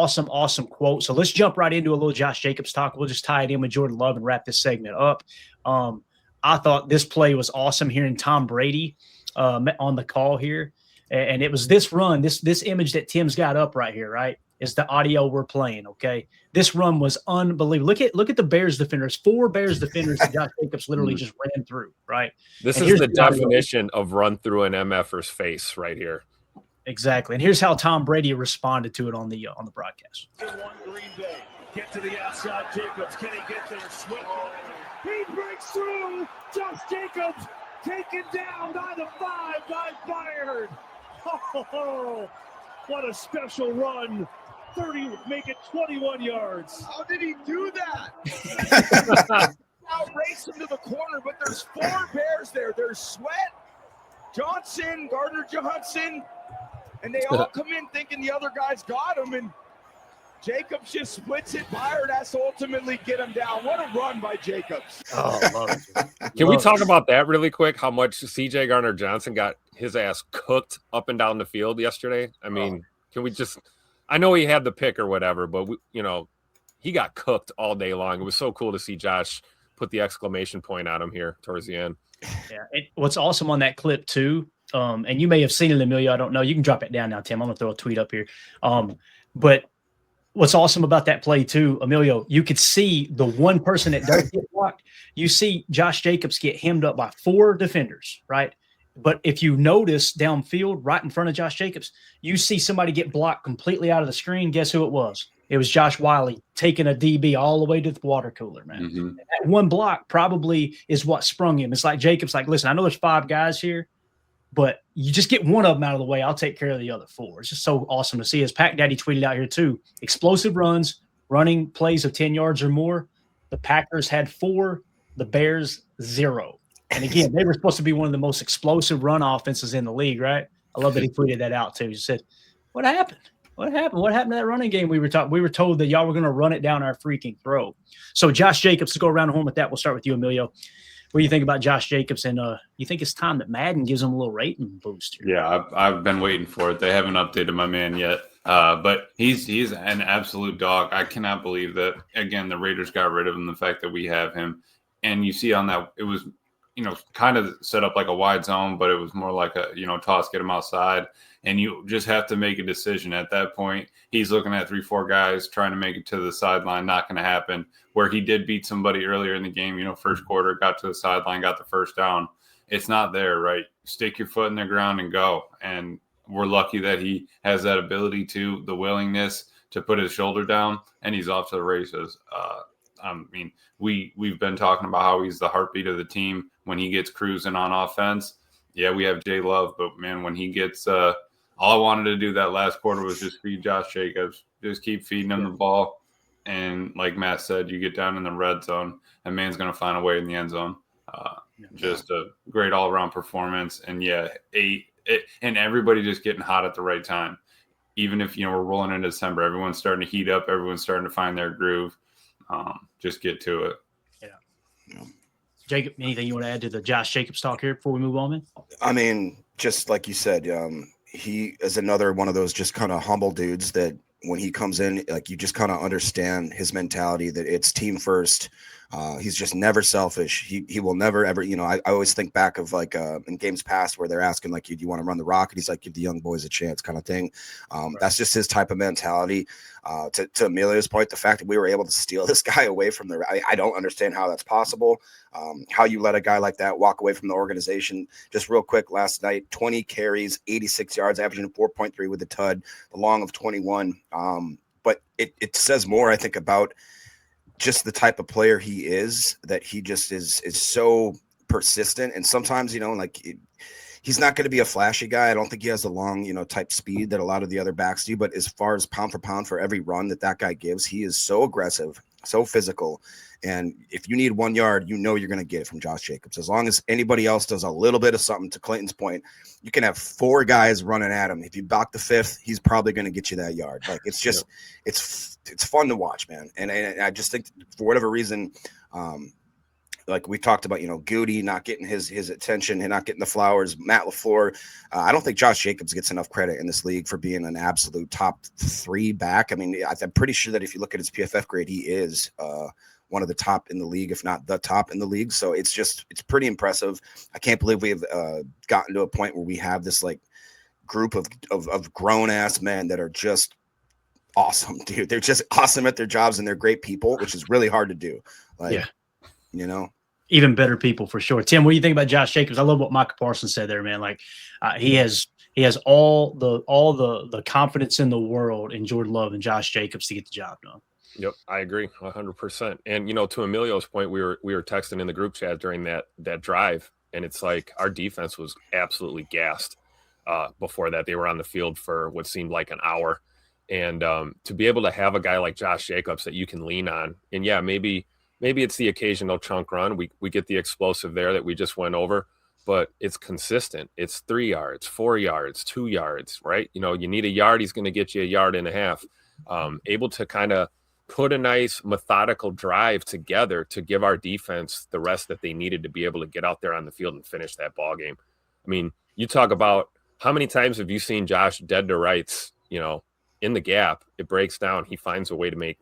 Awesome quote. So let's jump right into a little Josh Jacobs talk. We'll just tie it in with Jordan Love and wrap this segment up. I thought this play was awesome, hearing Tom Brady on the call here. And it was this run, this image that Tim's got up right here, right, is the audio we're playing, okay? This run was unbelievable. Look at the Bears defenders. 4 Bears defenders that Josh Jacobs literally just ran through, right? This is the definition of run through an MFer's face right here. Exactly. And here's how Tom Brady responded to it on the broadcast. Green Bay. Get to the outside, Jacobs. Can he get there? Swift. He breaks through. Josh Jacobs taken down by the 5 by Byard. Oh, what a special run. 30, make it 21 yards. How did he do that? Now race him to the corner, but there's 4 Bears there. There's Sweat, Johnson, Gardner Johnson, and they all come in thinking the other guy's got him, and Jacobs just splits it. Byard has to ultimately get him down. What a run by Jacobs. Oh, love it. Can we talk about that really quick? How much C.J. Gardner-Johnson got his ass cooked up and down the field yesterday? I mean, can we just – I know he had the pick or whatever, but, he got cooked all day long. It was so cool to see Josh put the exclamation point on him here towards the end. Yeah. And what's awesome on that clip, too, and you may have seen it, Emilio, I don't know. You can drop it down now, Tim. I'm going to throw a tweet up here. But what's awesome about that play, too, Emilio, you could see the one person that does get blocked. You see Josh Jacobs get hemmed up by 4 defenders, right? But if you notice downfield, right in front of Josh Jacobs, you see somebody get blocked completely out of the screen. Guess who it was? It was Josh Wiley taking a DB all the way to the water cooler, man. Mm-hmm. That one block probably is what sprung him. It's like Jacobs like, listen, I know there's 5 guys here, but you just get one of them out of the way. I'll take care of the other 4. It's just so awesome to see. As Pack Daddy tweeted out here too, explosive runs, running plays of 10 yards or more. The Packers had 4, the Bears 0. And again, they were supposed to be one of the most explosive run offenses in the league, right? I love that he tweeted that out too. He said, what happened? What happened? What happened to that running game? We were told that y'all were going to run it down our freaking throat. So Josh Jacobs, to go around the horn with that, we'll start with you, Emilio. What do you think about Josh Jacobs? And you think it's time that Madden gives him a little rating boost here? Yeah, I've been waiting for it. They haven't updated my man yet. But he's an absolute dog. I cannot believe that, again, the Raiders got rid of him, the fact that we have him. And you see on that, it was, kind of set up like a wide zone, but it was more like a, toss, get him outside. And you just have to make a decision at that point. He's looking at 3-4 guys trying to make it to the sideline. Not going to happen. Where he did beat somebody earlier in the game, first quarter, got to the sideline, got the first down. It's not there, right? Stick your foot in the ground and go. And we're lucky that he has that ability to, the willingness to put his shoulder down, and he's off to the races. We've been talking about how he's the heartbeat of the team when he gets cruising on offense. Yeah, we have Jay Love, but man, when he gets all I wanted to do that last quarter was just feed Josh Jacobs, just keep feeding him the ball. And like Matt said, you get down in the red zone, and man's going to find a way in the end zone. Just a great all-around performance. And and everybody just getting hot at the right time. Even if, we're rolling into December, everyone's starting to heat up. Everyone's starting to find their groove. Just get to it. Yeah. Jacob, anything you want to add to the Josh Jacobs talk here before we move on, man? I mean, just like you said, he is another one of those just kind of humble dudes that when he comes in, like, you just kind of understand his mentality that it's team first. He's just never selfish. He will never ever, I always think back of like in games past where they're asking like, do you want to run the rock? And he's like, give the young boys a chance kind of thing. That's just his type of mentality. To Emilio's point, the fact that we were able to steal this guy away from I don't understand how that's possible. How you let a guy like that walk away from the organization. Just real quick, last night, 20 carries, 86 yards, averaging 4.3 with a TUD, the long of 21. But it says more, I think, about just the type of player he is, that he just is so persistent. And sometimes, he's not going to be a flashy guy. I don't think he has the long, type speed that a lot of the other backs do. But as far as pound for pound for every run that guy gives, he is so aggressive, so physical. And if you need 1 yard, you're going to get it from Josh Jacobs. As long as anybody else does a little bit of something, to Clayton's point, you can have 4 guys running at him. If you block the 5th, he's probably going to get you that yard. Like, it's just, it's fun to watch, man. And I just think for whatever reason, like we talked about, Goody not getting his attention and not getting the flowers, Matt LaFleur. I don't think Josh Jacobs gets enough credit in this league for being an absolute top 3 back. I mean, I'm pretty sure that if you look at his PFF grade, he is one of the top in the league, if not the top in the league. So it's pretty impressive. I can't believe we have gotten to a point where we have this like group of grown ass men that are just awesome, dude. They're just awesome at their jobs and they're great people, which is really hard to do. Like, even better people for sure. Tim, what do you think about Josh Jacobs? I love what Michael Parsons said there, man. Like he has all the confidence in the world in Jordan Love and Josh Jacobs to get the job done. Yep, I agree 100%. And to Emilio's point, we were texting in the group chat during that drive, and it's like our defense was absolutely gassed. Before that, they were on the field for what seemed like an hour. And to be able to have a guy like Josh Jacobs that you can lean on, and maybe it's the occasional chunk run. We get the explosive there that we just went over, but it's consistent. It's 3 yards, 4 yards, 2 yards, right? You need a yard, he's going to get you a yard and a half. Able to kind of put a nice methodical drive together to give our defense the rest that they needed to be able to get out there on the field and finish that ball game. I mean, you talk about how many times have you seen Josh dead to rights, in the gap, it breaks down. He finds a way to make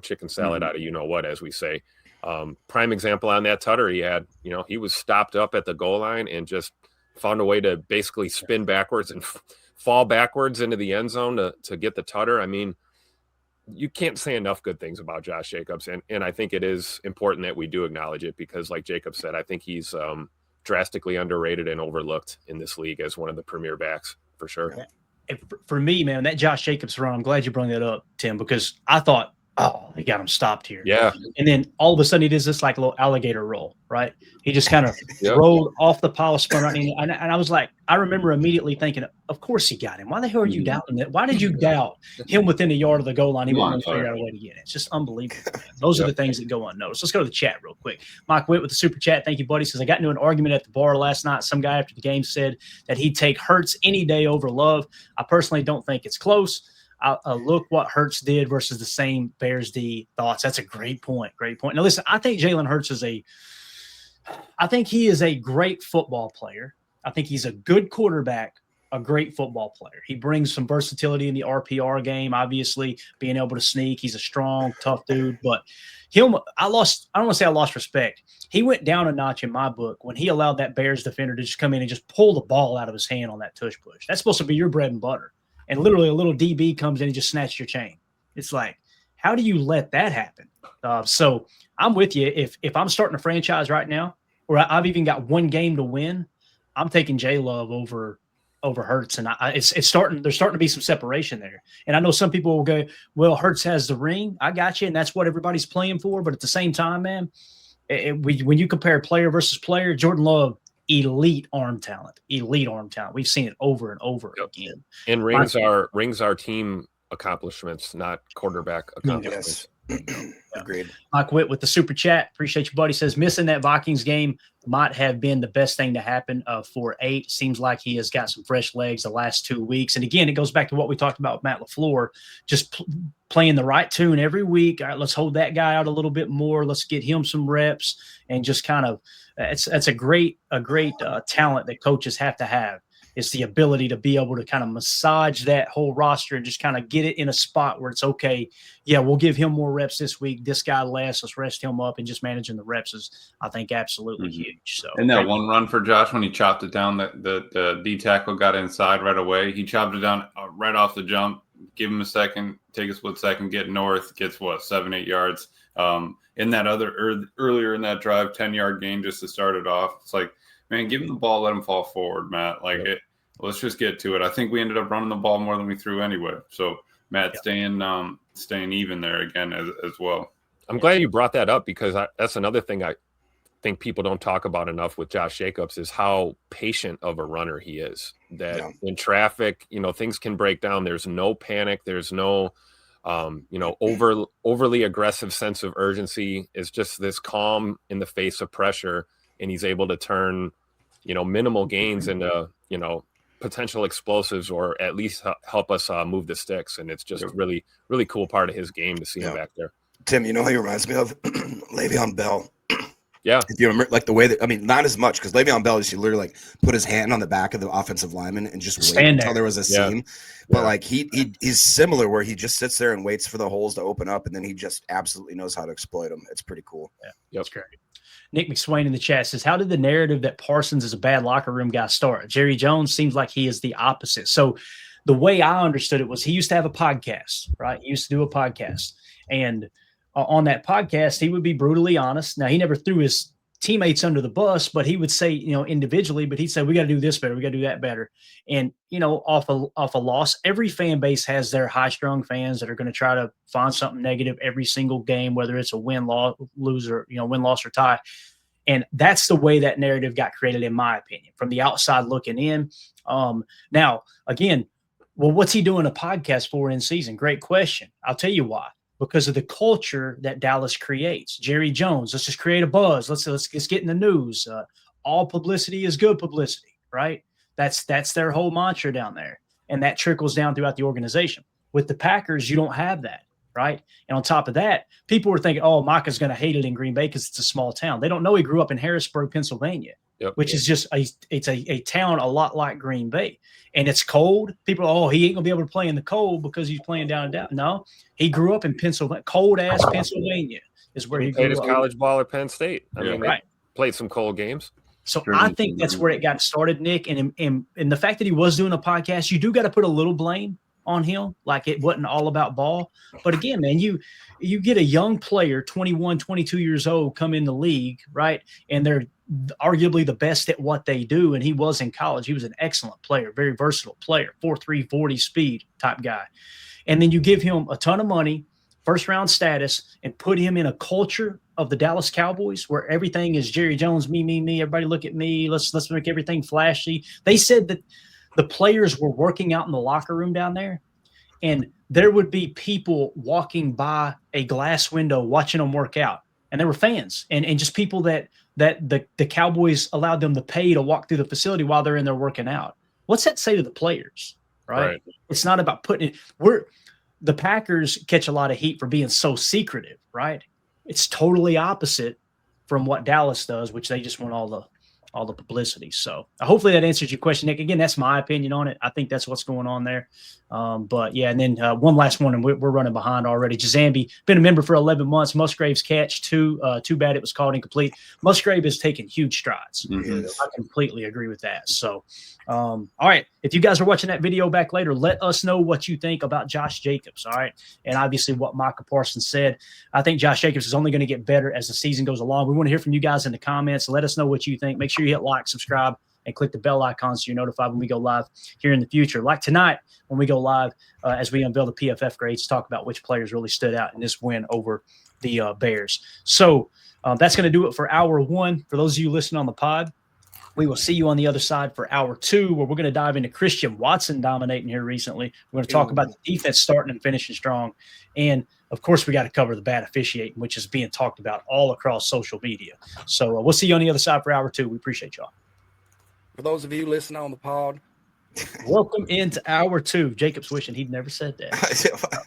chicken salad out of what, as we say. Prime example on that tutter he had. He was stopped up at the goal line and just found a way to basically spin backwards and fall backwards into the end zone to get the tutter. I mean, you can't say enough good things about Josh Jacobs, and I think it is important that we do acknowledge it because, like Jacob said, I think he's drastically underrated and overlooked in this league as one of the premier backs for sure. For me, man, that Josh Jacobs run, I'm glad you brought that up, Tim, because I thought, they got him stopped here. Yeah. And then all of a sudden he does this like a little alligator roll, right? He just kind of rolled off the pile, spun right in. And I was like, I remember immediately thinking, of course he got him. Why the hell are you doubting that? Why did you doubt him within a yard of the goal line? He wasn't going to figure out a way to get it. It's just unbelievable. Those are the things that go unnoticed. Let's go to the chat real quick. Mike Witt with the super chat. Thank you, buddy. Says, I got into an argument at the bar last night. Some guy after the game said that he'd take Hurts any day over Love. I personally don't think it's close. Look what Hurts did versus the same Bears D. Thoughts. That's a great point. Great point. Now, listen, I think Jalen Hurts I think he is a great football player. I think he's a good quarterback, a great football player. He brings some versatility in the RPR game, obviously, being able to sneak. He's a strong, tough dude. But I don't want to say I lost respect. He went down a notch in my book when he allowed that Bears defender to just come in and just pull the ball out of his hand on that tush push. That's supposed to be your bread and butter. And literally a little DB comes in and just snatches your chain. It's like, how do you let that happen? So I'm with you. If I'm starting a franchise right now, or I've even got one game to win, I'm taking J-Love over Hurts. And there's starting to be some separation there. And I know some people will go, well, Hurts has the ring. I got you. And that's what everybody's playing for. But at the same time, man, when you compare player versus player, Jordan Love, elite arm talent. We've seen it over and over again. And rings are team accomplishments, not quarterback accomplishments. Yes. Agreed. Mike Witt with the super chat. Appreciate you, buddy. Says missing that Vikings game might have been the best thing to happen for 8. Seems like he has got some fresh legs the last 2 weeks. And again, it goes back to what we talked about with Matt LaFleur, just playing the right tune every week. All right, let's hold that guy out a little bit more. Let's get him some reps and just kind of it's a great talent that coaches have to have. It's the ability to be able to kind of massage that whole roster and just kind of get it in a spot where it's okay. Yeah, we'll give him more reps this week. This guy less. Let's rest him up, and just managing the reps is, I think, absolutely huge. So, and that one run for Josh when he chopped it down, the D tackle got inside right away. He chopped it down right off the jump. Give him a second, take a split second, get north, gets 7-8 yards. In that earlier in that drive, 10-yard gain just to start it off. It's like, man, give him the ball, let him fall forward, Matt. Let's just get to it. I think we ended up running the ball more than we threw anyway. So Matt staying even there again as well. I'm glad you brought that up because that's another thing I think people don't talk about enough with Josh Jacobs is how patient of a runner he is. That in traffic, things can break down. There's no panic. There's no overly aggressive sense of urgency. Is just this calm in the face of pressure, and he's able to turn, minimal gains into, potential explosives, or at least help us move the sticks. And it's just really, really cool part of his game to see him back there. Tim, he reminds me of Le'Veon Bell. Yeah. If you remember, like the way that, I mean, not as much because Le'Veon Bell used to literally like put his hand on the back of the offensive lineman and just wait until there was a seam. But like he's similar where he just sits there and waits for the holes to open up, and then he just absolutely knows how to exploit them. It's pretty cool. Yeah, that's great. Nick McSwain in the chat says, how did the narrative that Parsons is a bad locker room guy start? Jerry Jones seems like he is the opposite. So the way I understood it was he used to have a podcast, right? He used to do a podcast. And on that podcast, he would be brutally honest. Now, he never threw his teammates under the bus, but he would say, individually, but he'd say, we got to do this better. We got to do that better. And, off a loss, every fan base has their high-strung fans that are going to try to find something negative every single game, whether it's a win, lose, or, win, loss, or tie. And that's the way that narrative got created, in my opinion, from the outside looking in. Now, again, well, what's he doing a podcast for in season? Great question. I'll tell you why. Because of the culture that Dallas creates. Jerry Jones, let's just create a buzz. Let's get in the news. All publicity is good publicity, right? That's their whole mantra down there. And that trickles down throughout the organization. With the Packers, you don't have that, right? And on top of that, people were thinking, oh, Micah's going to hate it in Green Bay because it's a small town. They don't know he grew up in Harrisburg, Pennsylvania, which is just a town a lot like Green Bay. And it's cold. People, he ain't going to be able to play in the cold because he's playing down and down. No, he grew up in Pennsylvania. Cold-ass Pennsylvania is where he grew up. Played his college ball at Penn State. I mean, they played some cold games. So I think that's where it got started, Nick. And the fact that he was doing a podcast, you do got to put a little blame on him. Like it wasn't all about ball. But again, man, you get a young player, 21, 22 years old, come in the league, right? And they're arguably the best at what they do. And he was in college. He was an excellent player, very versatile player, 4.3, 40 speed type guy. And then you give him a ton of money, first round status, and put him in a culture of the Dallas Cowboys where everything is Jerry Jones, me, everybody look at me. Let's make everything flashy. They said that the players were working out in the locker room down there, and there would be people walking by a glass window watching them work out. And they were fans and just people that the Cowboys allowed them to pay to walk through the facility while they're in there working out. What's that say to the players, right? It's not about putting it. The Packers catch a lot of heat for being so secretive, right? It's totally opposite from what Dallas does, which they just want all the publicity. So hopefully that answers your question, Nick. Again, that's my opinion on it. I think that's what's going on there. But yeah, and then one last one, and we're running behind already. Jazambi, been a member for 11 months. Musgrave's catch, too bad it was called incomplete. Musgrave has taken huge strides. Mm-hmm. I completely agree with that. So, all right, if you guys are watching that video back later, let us know what you think about Josh Jacobs, all right? And obviously what Micah Parsons said. I think Josh Jacobs is only going to get better as the season goes along. We want to hear from you guys in the comments. Let us know what you think. Make sure you hit like, subscribe, and click the bell icon so you're notified when we go live here in the future. Like tonight when we go live as we unveil the PFF grades, talk about which players really stood out in this win over the Bears. So that's going to do it for hour one. For those of you listening on the pod, we will see you on the other side for hour two, where we're going to dive into Christian Watson dominating here recently. We're going to talk about the defense starting and finishing strong. And, of course, we got to cover the bad officiating, which is being talked about all across social media. So we'll see you on the other side for hour two. We appreciate y'all. For those of you listening on the pod, welcome into hour two. Jacob's wishing he'd never said that.